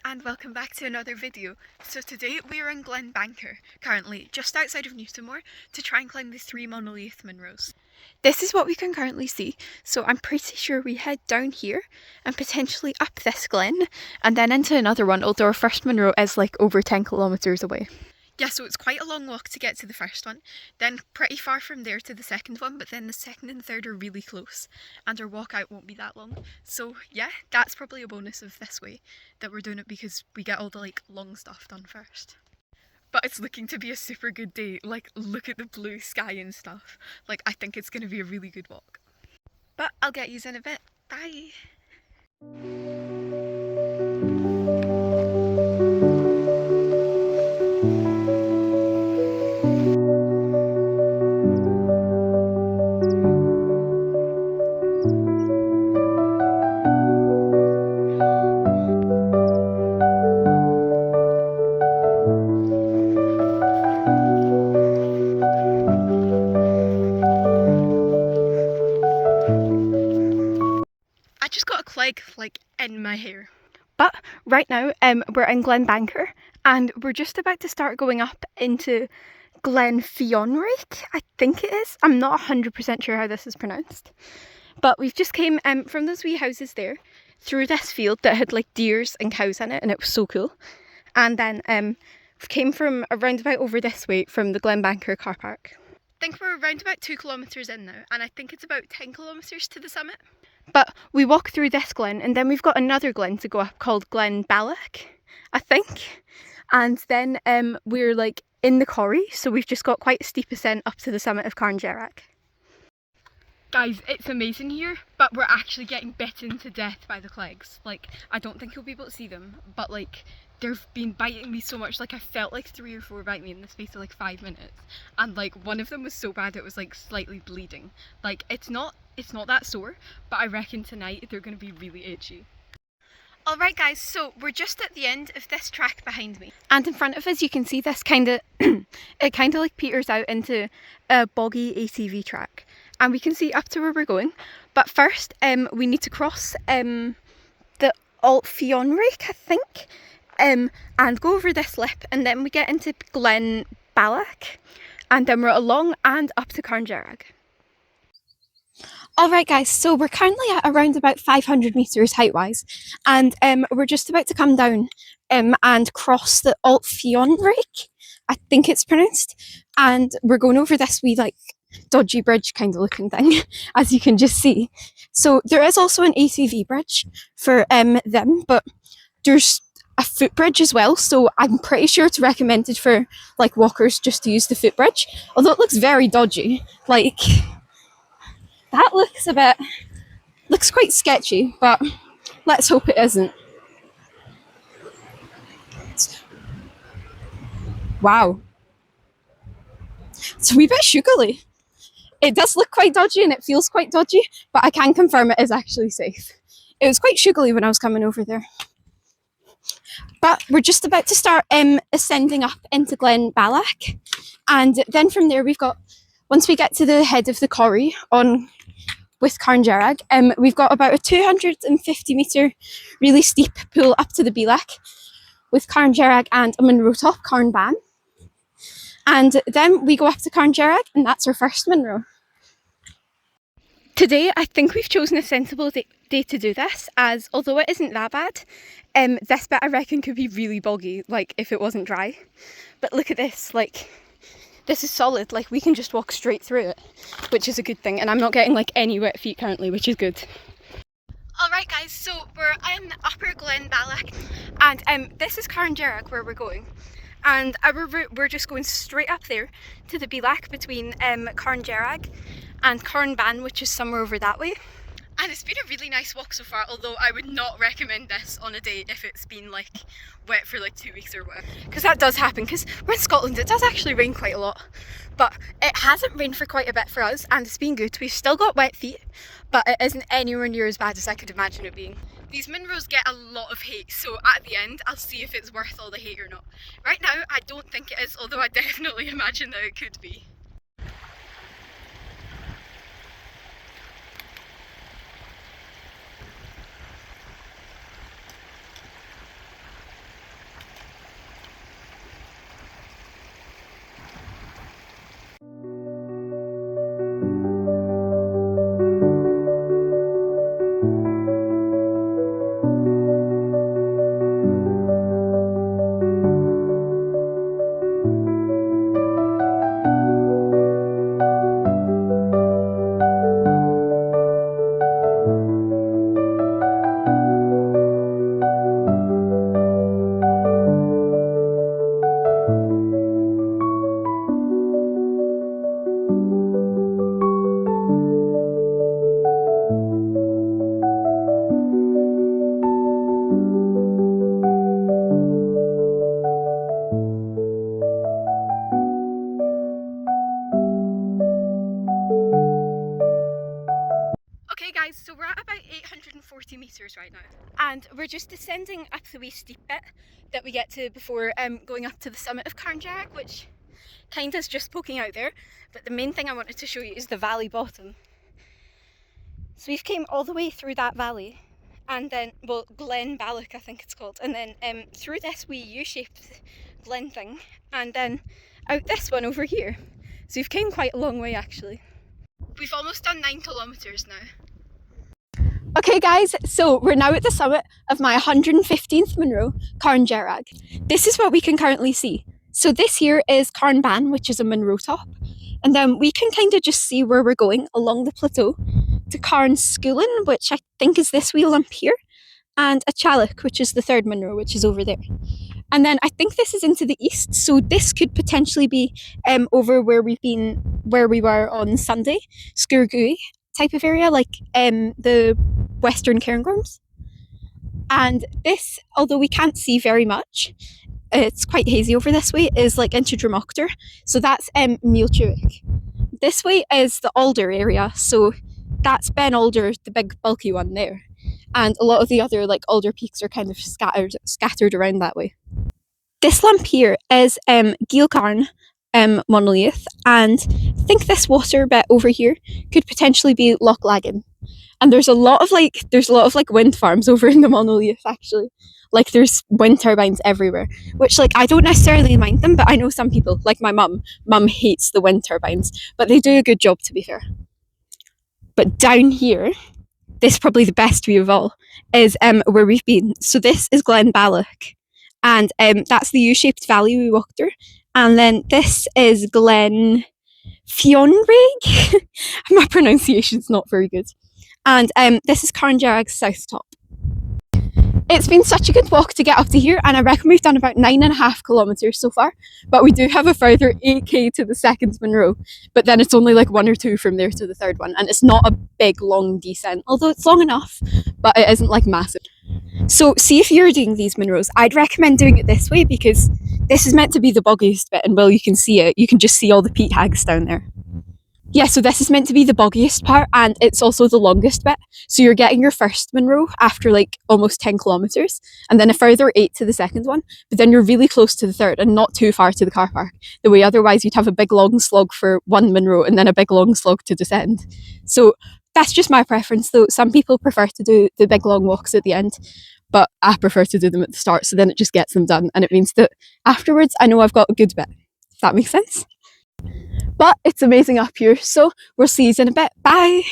and welcome back to another video. So today we are in Glenbanker, currently just outside of Newtonmore, to try and climb the 3 Monadhliath Munros. This is what we can currently see, so I'm pretty sure we head down here and potentially up this glen and then into another one, although our first Munro is like over 10 kilometres away. Yeah, so it's quite a long walk to get to the first one, then pretty far from there to the second one, but then the second and third are really close, and our walk out won't be that long. So yeah, that's probably a bonus of this way, that we're doing it because we get all the like long stuff done first. But it's looking to be a super good day, like look at the blue sky and stuff. Like I think it's going to be a really good walk. But I'll get yous in a bit. Bye! I just got a clegg like in my hair. But right now we're in Glenbanker and we're just about to start going up into Glenfionric, I think it is. I'm not 100% sure how this is pronounced. But we've just came from those wee houses there through this field that had like deers and cows in it, and it was so cool. And then we came from around about over this way from the Glenbanker car park. I think we're around about 2 kilometres in now, and I think it's about 10 kilometres to the summit. But we walk through this glen and then we've got another glen to go up called Glen Balach, I think. And then we're like in the corrie, so we've just got quite a steep ascent up to the summit of Carn. Guys, it's amazing here, but we're actually getting bitten to death by the clegs. Like, I don't think you'll be able to see them, but like, they've been biting me so much. Like, I felt like 3 or 4 bite me in the space of like 5 minutes. And like, one of them was so bad it was like slightly bleeding. Like, it's not that sore, but I reckon tonight they're going to be really itchy. Alright guys, so we're just at the end of this track behind me. And in front of us you can see this kind of, it kind of like peters out into a boggy ATV track. And we can see up to where we're going. But first we need to cross the Fionric, I think. And go over this lip, and then we get into Glen Balach. And then we're along and up to Carn. Alright guys, so we're currently at around about 500 metres height-wise, and we're just about to come down and cross the Fionric, I think it's pronounced, and we're going over this wee like dodgy bridge kind of looking thing, as you can just see. So there is also an ATV bridge for them, but there's a footbridge as well, so I'm pretty sure it's recommended for like walkers just to use the footbridge, although it looks very dodgy. Like, that looks quite sketchy, but let's hope it isn't. Wow. It's a wee bit sugary. It does look quite dodgy and it feels quite dodgy, but I can confirm it is actually safe. It was quite sugary when I was coming over there. But we're just about to start ascending up into Glen Balach, and then from there we've got, once we get to the head of the corrie on with Carn, we've got about a 250 metre really steep pull up to the Bealach with Carn and a Munro top, Carn Ban. And then we go up to Carn, and that's our first Munro. Today I think we've chosen a sensible day to do this, as although it isn't that bad, this bit I reckon could be really boggy, like if it wasn't dry. But look at this, like, this is solid, like we can just walk straight through it, which is a good thing, and I'm not getting like any wet feet currently, which is good. Alright guys, so we're in Upper Glen Balach, and this is Carn where we're going. And our route, we're just going straight up there to the Bealach between Carn and Carn Ban, which is somewhere over that way. And it's been a really nice walk so far, although I would not recommend this on a day if it's been like wet for like 2 weeks or whatever. Because that does happen, because we're in Scotland, it does actually rain quite a lot. But it hasn't rained for quite a bit for us, and it's been good. We've still got wet feet, but it isn't anywhere near as bad as I could imagine it being. These Munros get a lot of hate, so at the end I'll see if it's worth all the hate or not. Right now I don't think it is, although I definitely imagine that it could be. Okay guys, so we're at about 840 metres right now, and we're just descending up the wee steep bit that we get to before going up to the summit of Carn, which kind of is just poking out there, but the main thing I wanted to show you is the valley bottom. So we've came all the way through that valley, and then, well, Glen Balloch I think it's called, and then through this wee U-shaped glen thing, and then out this one over here. So we've came quite a long way actually. We've almost done 9 kilometres now. Okay guys, so we're now at the summit of my 115th Munro, Carn. This is what we can currently see. So this here is Carn Ban, which is a Munro top, and then we can kind of just see where we're going along the plateau to Carn Sgulain, which I think is this wheel lump here, and a Chaileach, which is the third Munro, which is over there. And then I think this is into the east, so this could potentially be over where we were on Sunday, Sgulain type of area, like the western Cairngorms. And this, although we can't see very much, it's quite hazy over this way, is like into Dromoctor, so that's Chaileach. This way is the Alder area, so that's Ben Alder, the big bulky one there. And a lot of the other like alder peaks are kind of scattered around that way. This lump here is Carn, Monadhliath, and I think this water bit over here could potentially be Loch Laggan. And there's a lot of wind farms over in the Monadhliath actually. Like there's wind turbines everywhere, which like I don't necessarily mind them, but I know some people, like my mum hates the wind turbines, but they do a good job to be fair. But down here, this is probably the best view of all, is where we've been. So this is Glen Balloch, and that's the U-shaped valley we walked through. And then this is Glen Fionraig. My pronunciation's not very good. And this is Carn south top. It's been such a good walk to get up to here, and I reckon we've done about 9.5 kilometres so far, but we do have a further 8k to the second Munro, but then it's only like 1 or 2 from there to the third one, and it's not a big long descent, although it's long enough, but it isn't like massive. So see, if you're doing these Munros, I'd recommend doing it this way, because this is meant to be the boggiest bit, and well, you can see it, you can just see all the peat hags down there. Yeah, so this is meant to be the boggiest part, and it's also the longest bit. So you're getting your first Munro after like almost 10 kilometres, and then a further 8 to the second one, but then you're really close to the third and not too far to the car park. The way otherwise you'd have a big long slog for one Munro and then a big long slog to descend. So that's just my preference though. Some people prefer to do the big long walks at the end, but I prefer to do them at the start, so then it just gets them done, and it means that afterwards I know I've got a good bit, if that makes sense. But it's amazing up here, so we'll see you in a bit. Bye!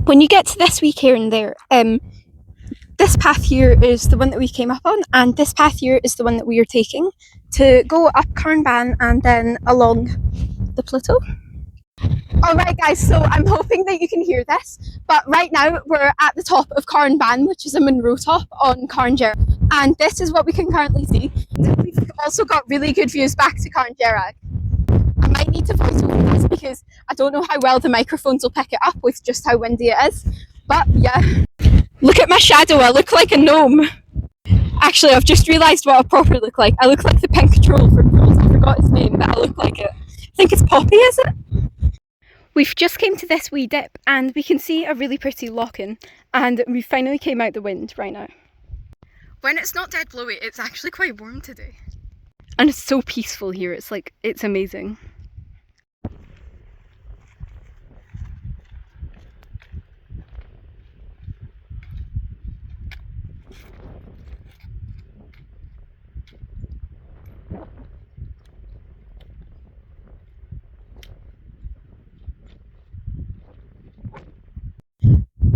When you get to this wee cairn there, this path here is the one that we came up on, and this path here is the one that we are taking to go up Carn Ban and then along the plateau. Alright guys, so I'm hoping that you can hear this, but right now we're at the top of Carn Ban, which is a Munro top on Carn, and this is what we can currently see. We've also got really good views back to Carn. I might need to voice over this because I don't know how well the microphones will pick it up with just how windy it is, but yeah. Look at my shadow, I look like a gnome. Actually, I've just realised what I properly look like. I look like the pink troll from Trolls. I forgot his name, but I look like it. I think it's Poppy, is it? We've just came to this wee dip and we can see a really pretty loch-in, and we finally came out the wind right now. When it's not dead blowy, it's actually quite warm today. And it's so peaceful here, it's amazing.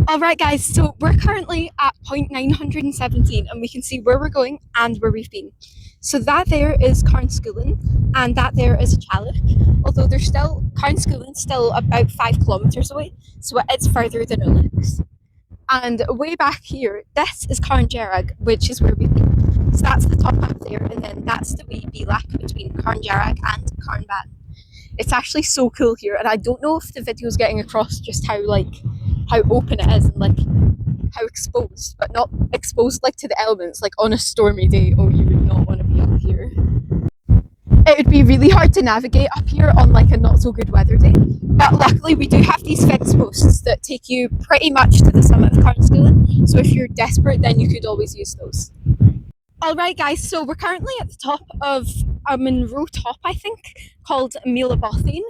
Alright guys, so we're currently at point 917 and we can see where we're going and where we've been. So that there is Carn and that there is Chaileach, although there's still, Carn still about 5 kilometres away, so it's further than it looks. And way back here, this is Dearg, which is where we've been. So that's the top up there, and then that's the wee Bielach between Dearg and Carn. It's actually so cool here, and I don't know if the video's getting across just how open it is and like how exposed, but not exposed like to the elements, like on a stormy day. Oh, you would not want to be up here. It would be really hard to navigate up here on like a not so good weather day, but luckily we do have these fence posts that take you pretty much to the summit of Carn, so if you're desperate then you could always use those. Alright guys, so we're currently at the top of a Munros top, I think, called Monadhliath,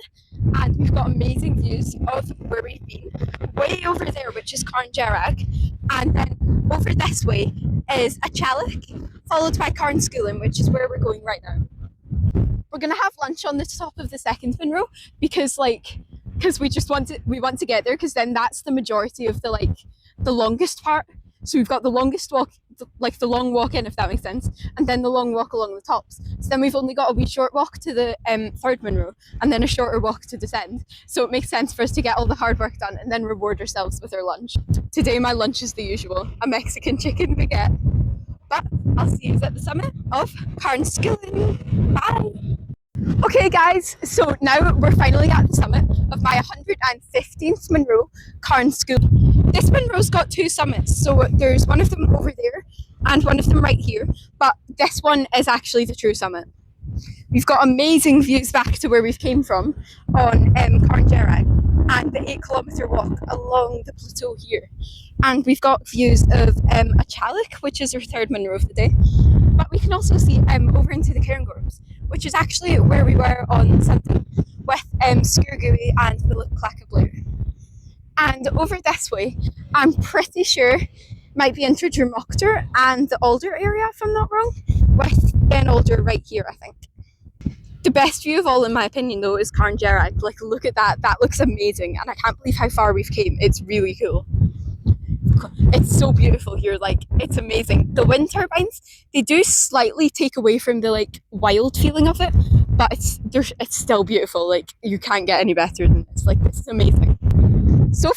and we've got amazing views of where we've been. Way over there, which is Dearg, and then over this way is a Chaileach, followed by Carn, which is where we're going right now. We're gonna have lunch on the top of the second Munros because we just want to get there, because then that's the majority of the longest part. So we've got the longest walk, like the long walk in, if that makes sense, and then the long walk along the tops. So then we've only got a wee short walk to the third Munros, and then a shorter walk to descend. So it makes sense for us to get all the hard work done and then reward ourselves with our lunch. Today my lunch is the usual, a Mexican chicken baguette. But I'll see you at the summit of Carn. Bye! Okay guys, so now we're finally at the summit of my 115th Munros, Carn. This Munros got 2 summits, so there's one of them over there and one of them right here, but this one is actually the true summit. We've got amazing views back to where we've came from on Dearg, and the 8-kilometre walk along the plateau here. And we've got views of a Chaileach, which is our third Munros of the day, but we can also see over into the Carn, which is actually where we were on Sunday with Sgulain and Munros. And over this way, I'm pretty sure might be into Dermoctor and the Alder area, if I'm not wrong, with an Alder right here, I think. The best view of all, in my opinion, though, is Dearg. Like, look at that. That looks amazing, and I can't believe how far we've came. It's really cool. It's so beautiful here. Like, it's amazing. The wind turbines, they do slightly take away from the wild feeling of it, but it's still beautiful. Like, you can't get any better than this. Like, this is amazing. So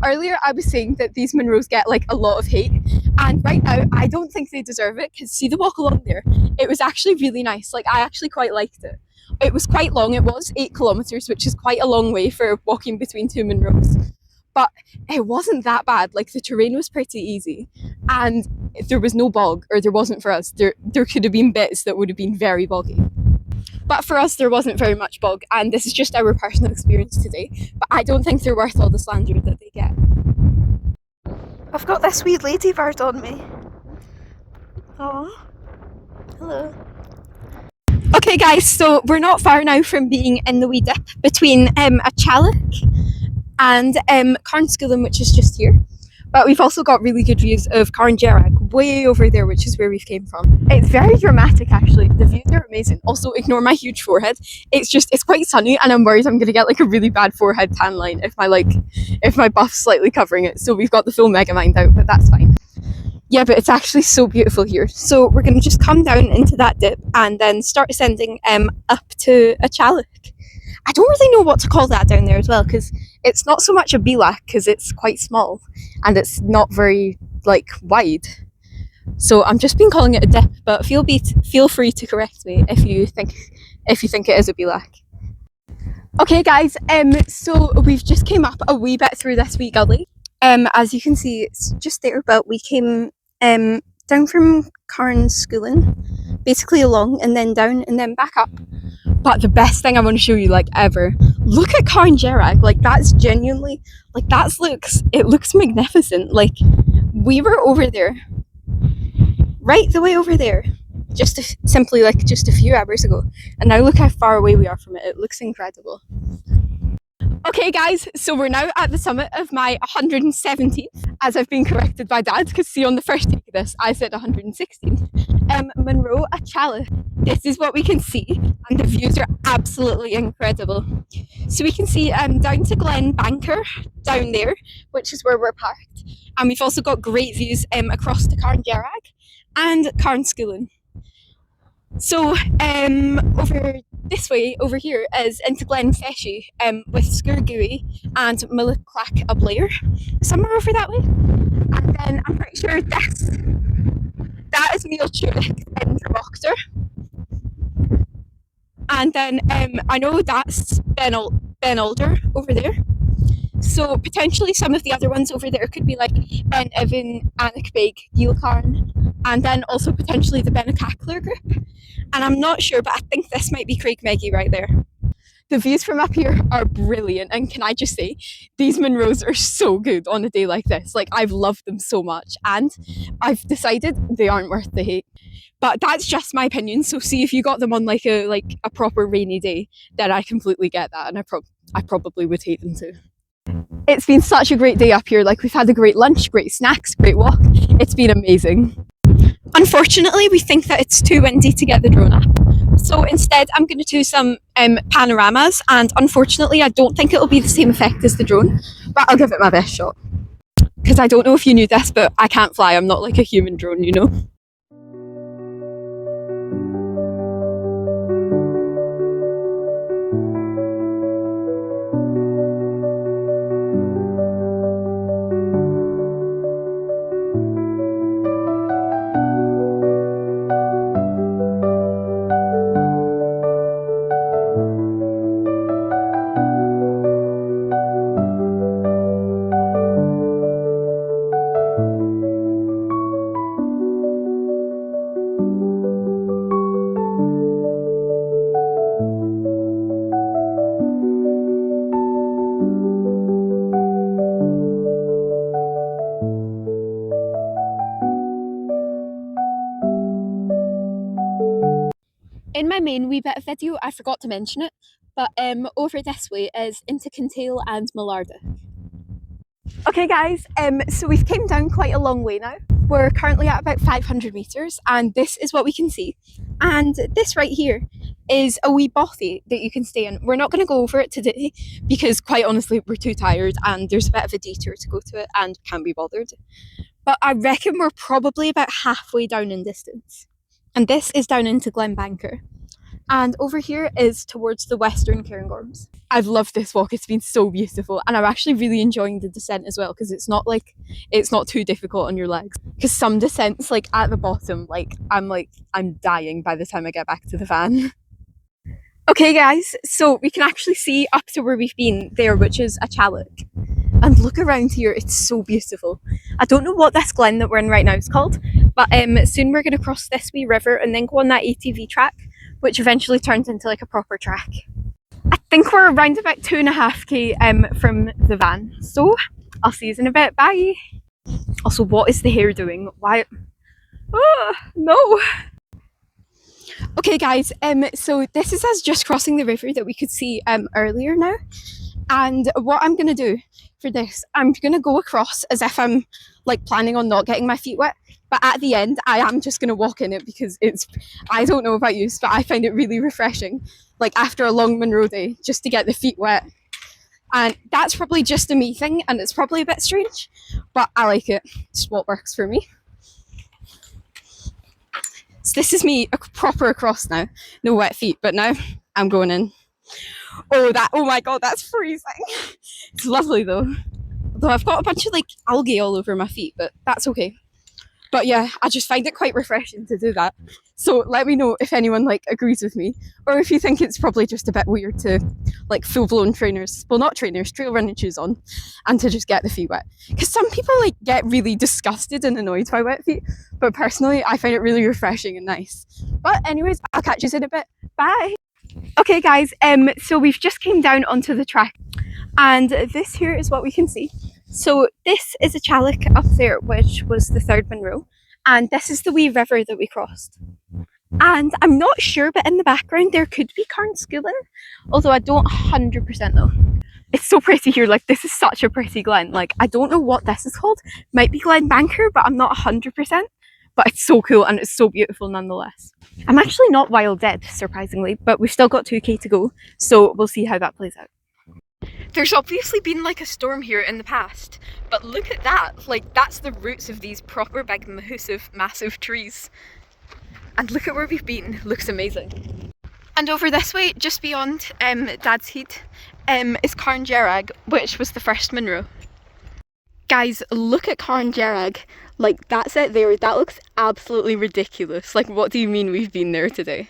earlier I was saying that these Munros get a lot of hate, and right now I don't think they deserve it, because see the walk along there, it was actually really nice. Like, I actually quite liked it. It was quite long, it was 8 kilometres, which is quite a long way for walking between 2 Munros, but it wasn't that bad. Like, the terrain was pretty easy, and there was no bog, or there wasn't for us. There could have been bits that would have been very boggy. But for us, there wasn't very much bog, and this is just our personal experience today. But I don't think they're worth all the slander that they get. I've got this wee ladybird on me. Oh, hello. Okay guys, so we're not far now from being in the wee dip between a Chaileach and Carn, which is just here. But we've also got really good views of Dearg way over there, which is where we've came from. It's very dramatic, actually. The views are amazing. Also, ignore my huge forehead. It's quite sunny, and I'm worried I'm going to get a really bad forehead tan line if my buff's slightly covering it. So we've got the full Megamind out, but that's fine. Yeah, but it's actually so beautiful here. So we're going to just come down into that dip and then start ascending up to a Chaileach. I don't really know what to call that down there as well, because it's not so much a Bielach, because it's quite small and it's not very wide. So I'm just been calling it a dip, but feel free to correct me if you think it is a Bielach. Okay guys, so we've just came up a wee bit through this wee gully. As you can see, it's just there, but we came down from Carn, basically along and then down and then back up. But the best thing I want to show you ever, look at Dearg. That's genuinely, it looks magnificent. We were over there, right the way over there, just a few hours ago, and now look how far away we are from it. It looks incredible. Okay guys, so we're now at the summit of my 117th, as I've been corrected by Dad, because see, on the first take of this I said 116th Munros, a Chaileach. this is what we can see, and the views are absolutely incredible. So we can see down to Glen Banker down there, which is where we're parked, and we've also got great views across to Carn Dearg and Carn Sgulain. So over this way, over here, is into Glen Feshy with Sgulain and Monadhliath a Blair, somewhere over that way. And then I'm pretty sure that is Neil Chaileach in Dromoctor. And then I know that's Ben Alder over there. So potentially some of the other ones over there could be like Ben Evan, Anik Big, Carn, and then also potentially the Benacacler group. And I'm not sure, but I think this might be Craig Meggie right there. The views from up here are brilliant, and can I just say, these Munros are so good on a day like this. Like, I've loved them so much, and I've decided they aren't worth the hate. But that's just my opinion. So see if you got them on like a proper rainy day, then I completely get that, and I probably would hate them too. It's been such a great day up here. Like, we've had a great lunch, great snacks, great walk. It's been amazing. Unfortunately, we think that it's too windy to get the drone up. So instead, I'm going to do some panoramas, and unfortunately, I don't think it'll be the same effect as the drone, but I'll give it my best shot. Because I don't know if you knew this, but I can't fly. I'm not like a human drone, you know? In my main wee bit of video, I forgot to mention it, but over this way is into Kintail and Monadhliath. Okay guys, so we've came down quite a long way now. We're currently at about 500 metres, and this is what we can see. And this right here is a wee bothy that you can stay in. We're not going to go over it today because quite honestly we're too tired and there's a bit of a detour to go to it and can't be bothered. But I reckon we're probably about halfway down in distance. And this is down into Glen Banker. And over here is towards the western Cairngorms. I've loved this walk, it's been so beautiful, and I'm actually really enjoying the descent as well, because it's not too difficult on your legs. Because some descents like at the bottom, I'm dying by the time I get back to the van. Okay guys, so we can actually see up to where we've been there, which is a Chaileach. And look around here, it's so beautiful. I don't know what this glen that we're in right now is called, but soon we're going to cross this wee river and then go on that ATV track, which eventually turns into like a proper track. I think we're around about 2.5k from the van, so I'll see you in a bit, bye! Also, what is the hair doing? Why? Oh, no! Okay guys, so this is us just crossing the river that we could see earlier now, and what I'm going to do for this, I'm going to go across as if I'm like planning on not getting my feet wet, but at the end I am just going to walk in it because I don't know about you, but I find it really refreshing, like after a long Munro day, just to get the feet wet. And that's probably just a me thing, and it's probably a bit strange, but I like it. It's what works for me. So this is me proper across now, no wet feet, but now I'm going in. Oh my god, that's freezing. It's lovely though. Although I've got a bunch of like algae all over my feet, but that's okay. But yeah, I just find it quite refreshing to do that. So let me know if anyone like agrees with me, or if you think it's probably just a bit weird to like full-blown trainers, well not trainers, trail running shoes on, and to just get the feet wet. Because some people like get really disgusted and annoyed by wet feet, but personally I find it really refreshing and nice. But anyways, I'll catch you in a bit. Bye! Okay guys, so we've just came down onto the track, and this here is what we can see. So this is a Chaileach up there, which was the third Munro, and this is the wee river that we crossed. And I'm not sure, but in the background there could be Carn Sgulain, although I don't 100% know. It's so pretty here, like this is such a pretty glen. Like I don't know what this is called, might be Glen Banker, but I'm not 100%. but it's so cool and it's so beautiful nonetheless. I'm actually not wild dead, surprisingly, but we've still got 2k to go, so we'll see how that plays out. There's obviously been like a storm here in the past, but look at that, like that's the roots of these proper big massive trees. And look at where we've been, looks amazing. And over this way, just beyond Dad's Heath, is Carn, which was the first Munro. Guys, look at Carn, like that's it there, that looks absolutely ridiculous. Like what do you mean we've been there today?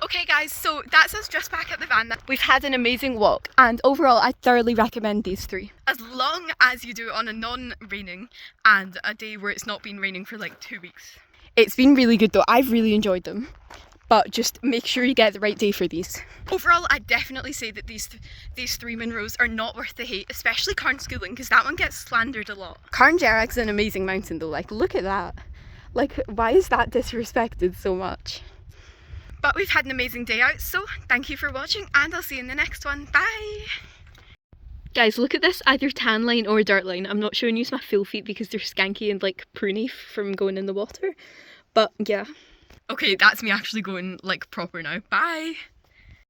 Okay guys, so that's us just back at the van. We've had an amazing walk and overall I thoroughly recommend these 3. As long as you do it on a non-raining and a day where it's not been raining for like 2 weeks. It's been really good though, I've really enjoyed them. But just make sure you get the right day for these. Overall, I'd definitely say that these 3 Munros are not worth the hate, especially Carn Sgulain, because that one gets slandered a lot. Carn is an amazing mountain though, like look at that. Like why is that disrespected so much? But we've had an amazing day out, so thank you for watching and I'll see you in the next one. Bye! Guys, look at this, either tan line or dirt line. I'm not showing you my full feet because they're skanky and like pruny from going in the water. But yeah. Okay, that's me actually going like proper now. Bye!